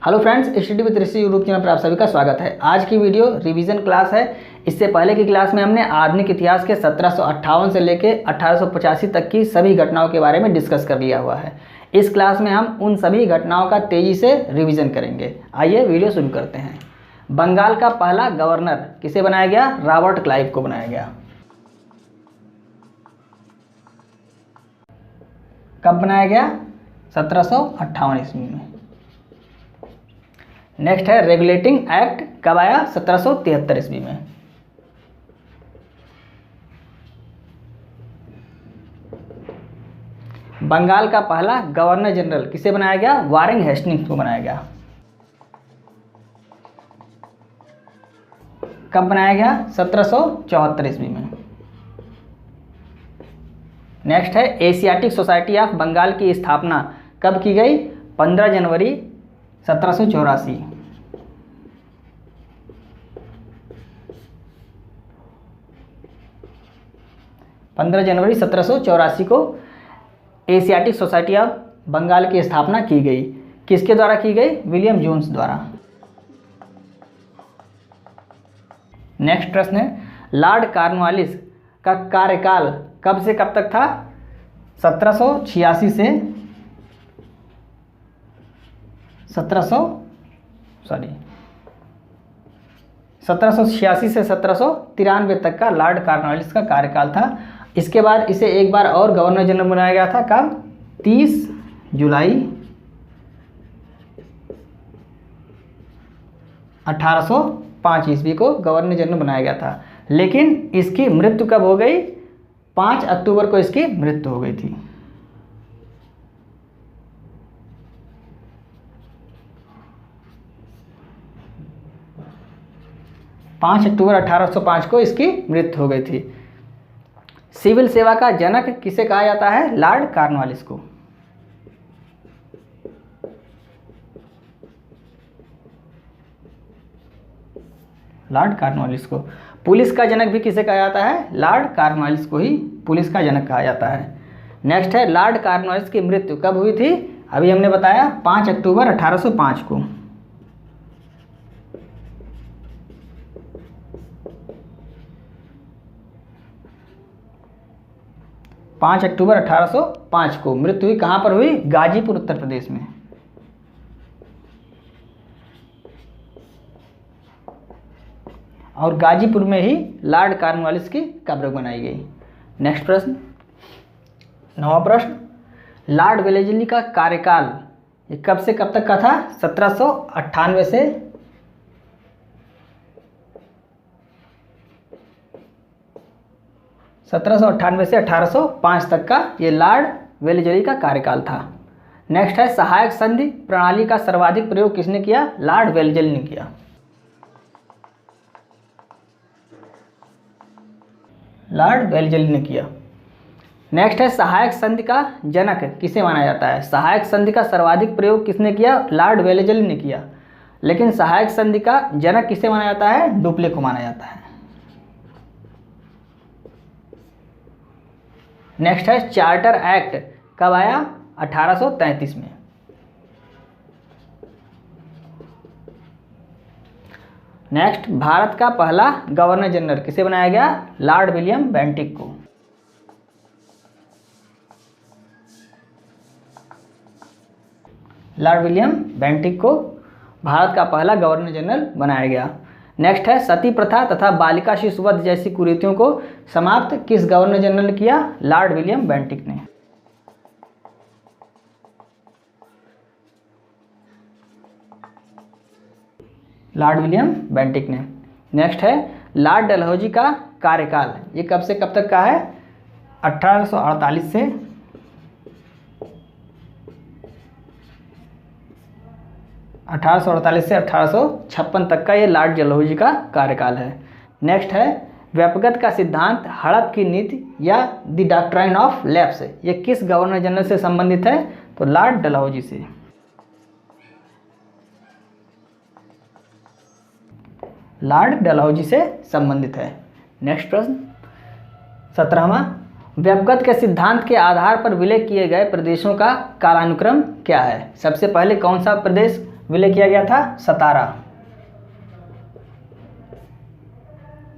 Hello friends, study with Rishi YouTube channel पर आप सभी का स्वागत है। आज की वीडियो रिवीजन क्लास है। इससे पहले की क्लास में हमने आधुनिक इतिहास के 1758 से लेकर 1885 तक की सभी घटनाओं के बारे में डिस्कस कर लिया हुआ है। इस क्लास में हम उन सभी घटनाओं का तेजी से रिवीजन करेंगे। आइए वीडियो शुरू करते हैं। बंगाल का पहला गवर्नर किसे बनाया गया? रॉबर्ट क्लाइव को बनाया गया। कब बनाया गया? 1758 ईस्वी में। नेक्स्ट है रेगुलेटिंग एक्ट कब आया? 1773 ईस्वी में। बंगाल का पहला गवर्नर जनरल किसे बनाया गया? वारेन हेस्टिंग्स को बनाया गया। कब बनाया गया? 1774 ईस्वी में। नेक्स्ट है एशियाटिक सोसाइटी ऑफ बंगाल की स्थापना कब की गई? 15 जनवरी 1784। 15 जनवरी 1784 को एशियाटिक सोसाइटी ऑफ बंगाल की स्थापना की गई। किसके द्वारा की गई? विलियम जोन्स द्वारा। नेक्स्ट प्रश्न है लॉर्ड कॉर्नवालिस का कार्यकाल कब से कब तक था? 1786 से 1793 तक का लॉर्ड कॉर्नवालिस का कार्यकाल था। इसके बाद इसे एक बार और गवर्नर जनरल बनाया गया था। कब? 30 जुलाई 1805 ईस्वी को गवर्नर जनरल बनाया गया था। लेकिन इसकी मृत्यु कब हो गई? 5 अक्टूबर को इसकी मृत्यु हो गई थी। अक्टूबर 1805 को इसकी मृत्यु हो गई थी। सिविल सेवा का जनक किसे कहा जाता है? लॉर्ड कॉर्नवालिस को। लॉर्ड कॉर्नवालिस को। पुलिस का जनक भी किसे कहा जाता है? लॉर्ड कॉर्नवालिस को ही पुलिस का जनक कहा जाता है। नेक्स्ट है लॉर्ड कॉर्नवालिस की मृत्यु कब हुई थी? अभी हमने बताया 5 अक्टूबर 1805 को। 5 अक्टूबर 1805 को मृत्यु हुई। कहाँ पर हुई? गाजीपुर, उत्तर प्रदेश में। और गाजीपुर में ही लॉर्ड कॉर्नवालिस की कब्र बनाई गई। नेक्स्ट प्रश्न, 9वां प्रश्न, लॉर्ड वेलेस्ली का कार्यकाल ये कब से कब तक का था? 1798 से 1805 तक का ये लॉर्ड वेलेस्ली का कार्यकाल था। नेक्स्ट है सहायक संधि प्रणाली का सर्वाधिक प्रयोग किसने किया? लॉर्ड वेलेस्ली ने किया। लॉर्ड वेलेस्ली ने किया। नेक्स्ट है सहायक संधि का जनक किसे माना जाता है? सहायक संधि का सर्वाधिक प्रयोग किसने किया? लॉर्ड वेलेस्ली ने किया। लेकिन सहायक संधि का जनक किसे माना जाता है? डुप्ले को माना जाता है। नेक्स्ट है चार्टर एक्ट कब आया? 1833 में। नेक्स्ट भारत का पहला गवर्नर जनरल किसे बनाया गया? लॉर्ड विलियम बेंटिक को। लॉर्ड विलियम बेंटिक को भारत का पहला गवर्नर जनरल बनाया गया। नेक्स्ट है सती प्रथा तथा बालिका शिशु वध जैसी कुरीतियों को समाप्त किस गवर्नर जनरल ने किया? लॉर्ड विलियम बेंटिक ने। लॉर्ड विलियम बेंटिक ने। नेक्स्ट है लॉर्ड डलहौजी का कार्यकाल ये कब से कब तक का है? 1848 से 1856 तक का ये लॉर्ड डलहौजी का कार्यकाल है। नेक्स्ट है व्यापकता का सिद्धांत हड़प की नीति या द डॉक्ट्राइन ऑफ लैप्स ये किस गवर्नर जनरल से संबंधित है? तो लॉर्ड डलहौजी से। लॉर्ड डलहौजी से संबंधित है। नेक्स्ट प्रश्न 17वां, व्यापकता के सिद्धांत के आधार पर विलय किए गए प्रदेशों का कालानुक्रम क्या है? सबसे पहले कौन सा प्रदेश विलय किया गया था? सतारा।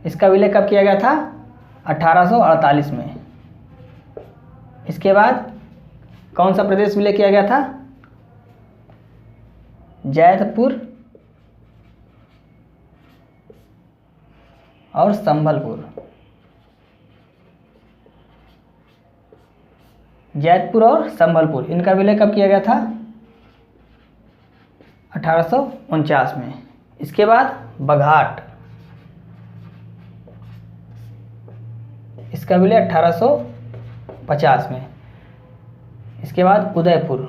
इसका विलय कब किया गया था? 1848 में। इसके बाद कौन सा प्रदेश विलय किया गया था? जैतपुर और संबलपुर। जैतपुर और संबलपुर, इनका विलय कब किया गया था? 1849 में। इसके बाद बघाट, इसका विलय 1850 में। इसके बाद उदयपुर,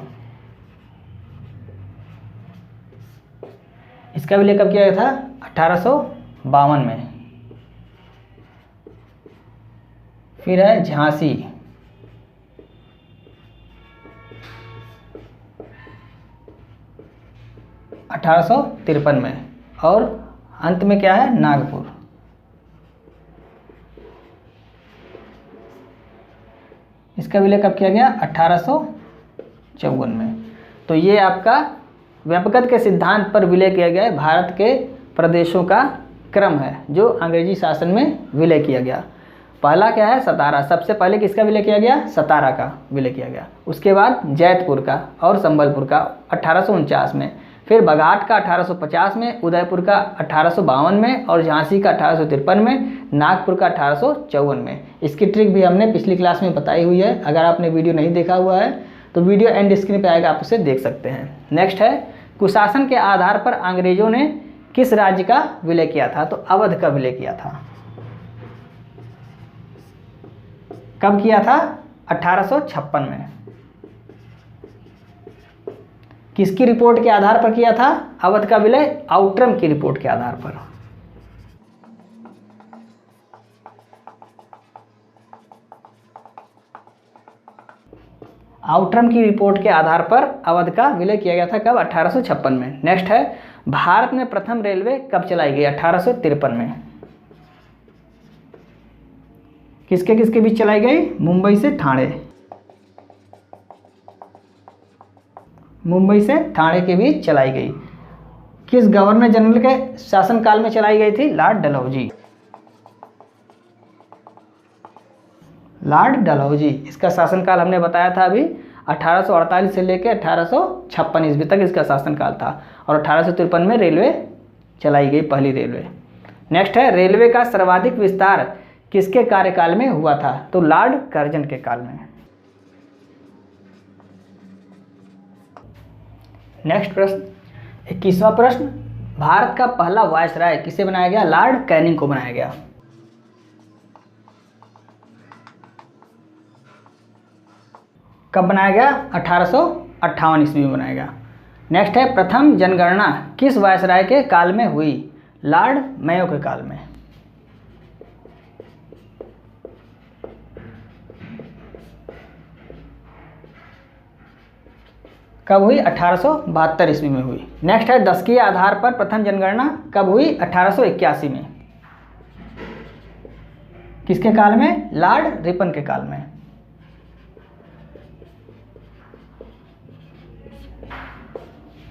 इसका विलय कब किया गया था? 1852 में। फिर है झांसी, 1853 में। और अंत में क्या है? नागपुर। इसका विलय कब किया गया? 1854 में। तो ये आपका व्यापकत्व के सिद्धांत पर विलय किया गया है भारत के प्रदेशों का क्रम है जो अंग्रेजी शासन में विलय किया गया। पहला क्या है? सतारा। सबसे पहले किसका विलय किया गया? सतारा का विलय किया गया। उसके बाद जैतपुर का और संबलपुर का 1849 में। फिर बघाट का 1850 में, उदयपुर का 1852 में और झांसी का 1853 में, नागपुर का 1854 में। इसकी ट्रिक भी हमने पिछली क्लास में बताई हुई है। अगर आपने वीडियो नहीं देखा हुआ है तो वीडियो एंड स्क्रीन पे आएगा, आप उसे देख सकते हैं। नेक्स्ट है, कुशासन के आधार पर अंग्रेजों ने किस राज्य का विलय किया था? तो अवध का विलय किया था। कब किया था? 1856 में। किसकी रिपोर्ट के आधार पर किया था अवध का विलय? आउट्रम की रिपोर्ट के आधार पर। आउट्रम की रिपोर्ट के आधार पर अवध का विलय किया गया था। कब? 1856 में। नेक्स्ट है, भारत में प्रथम रेलवे कब चलाई गई? 1853 में। किसके किसके बीच चलाई गई? मुंबई से ठाणे। मुंबई से ठाणे के बीच चलाई गई। किस गवर्नर जनरल के शासनकाल में चलाई गई थी? लॉर्ड डलहौजी। लॉर्ड डलहौजी, इसका शासनकाल हमने बताया था अभी, 1848 से लेकर 1856 ईस्वी तक इसका शासनकाल था। और 1853 में रेलवे चलाई गई, पहली रेलवे। नेक्स्ट है, रेलवे का सर्वाधिक विस्तार किसके कार्यकाल में हुआ था? तो लॉर्ड कर्जन के काल में। नेक्स्ट प्रश्न, 21वां प्रश्न, भारत का पहला वायसराय किसे बनाया गया? लॉर्ड कैनिंग को बनाया गया। कब बनाया गया? 1858 ईस्वी में बनाया गया। नेक्स्ट है, प्रथम जनगणना किस वायसराय के काल में हुई? लॉर्ड मेयो के काल में। कब हुई? 1872 ईस्वी में हुई। नेक्स्ट है, दशकीय आधार पर प्रथम जनगणना कब हुई? 1881 में। किसके काल में? लॉर्ड रिपन के काल में।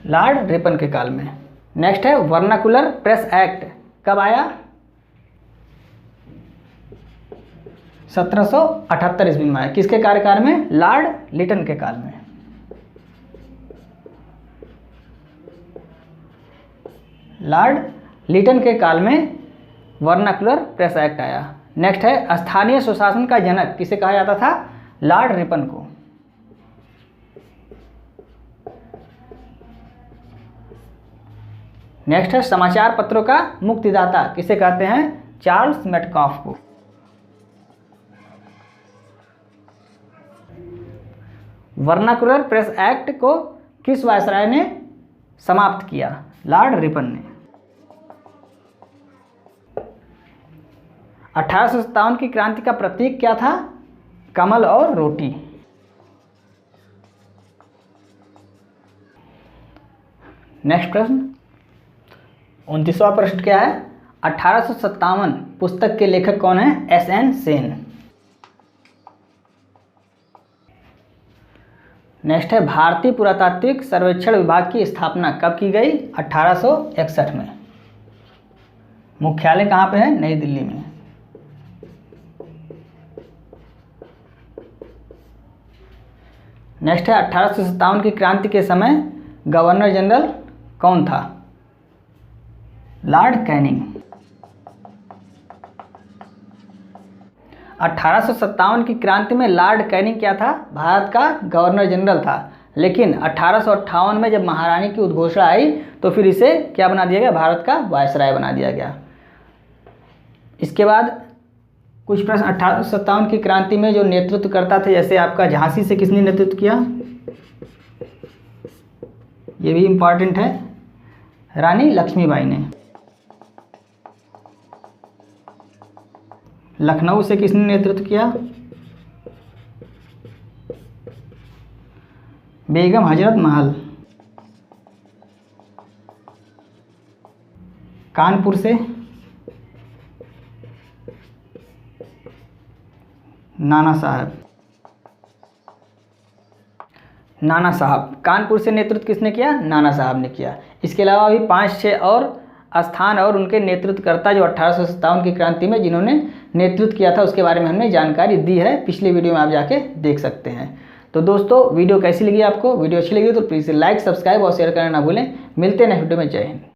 लॉर्ड रिपन के काल में। नेक्स्ट है, वर्नाकुलर प्रेस एक्ट कब आया? 1778 ईस्वी में आया। किसके कार्यकाल में? लॉर्ड लिटन के काल में। लॉर्ड लिटन के काल में वर्नाकुलर प्रेस एक्ट आया। नेक्स्ट है, स्थानीय सुशासन का जनक किसे कहा जाता था? लॉर्ड रिपन को। नेक्स्ट है, समाचार पत्रों का मुक्तिदाता किसे कहते हैं? चार्ल्स मेटकॉफ को। वर्नाकुलर प्रेस एक्ट को किस वायसराय ने समाप्त किया? लॉर्ड रिपन ने। 1857 की क्रांति का प्रतीक क्या था? कमल और रोटी। नेक्स्ट प्रश्न, 29वां प्रश्न क्या है? 1857 पुस्तक के लेखक कौन है? S N Sen. नेक्स्ट है भारतीय पुरातात्विक सर्वेक्षण विभाग की स्थापना कब की गई? 1861 में। मुख्यालय कहाँ पे है? नई दिल्ली में। नेक्स्ट है 1857 की क्रांति के समय गवर्नर जनरल कौन था? Lord Canning. 1857 की क्रांति में लॉर्ड कैनिंग क्या था? भारत का गवर्नर जनरल था। लेकिन 1858 में जब महारानी की उद्घोषणा आई तो फिर इसे क्या बना दिया गया? भारत का वायसराय बना दिया गया। इसके बाद कुछ प्रश्न 1857 की क्रांति में जो नेतृत्व करता था, जैसे आपका झांसी से किसने नेतृत्व किया? ये भी इम्पॉर्टेंट है, रानी लक्ष्मीबाई ने। लखनऊ से किसने नेतृत्व किया? बेगम हजरत महल। कानपुर से नाना साहब। नाना साहब कानपुर से नेतृत्व किसने किया? नाना साहब ने किया। इसके अलावा भी 5-6 और स्थान और उनके नेतृत्वकर्ता जो 1857 की क्रांति में जिन्होंने नेतृत्व किया था उसके बारे में हमने जानकारी दी है, पिछले वीडियो में आप जाके देख सकते हैं। तो दोस्तों वीडियो कैसी लगी आपको? वीडियो अच्छी लगी तो प्लीज़ लाइक, सब्सक्राइब और शेयर करना ना भूलें। मिलते हैं नेक्स्ट वीडियो में। जय हिंद।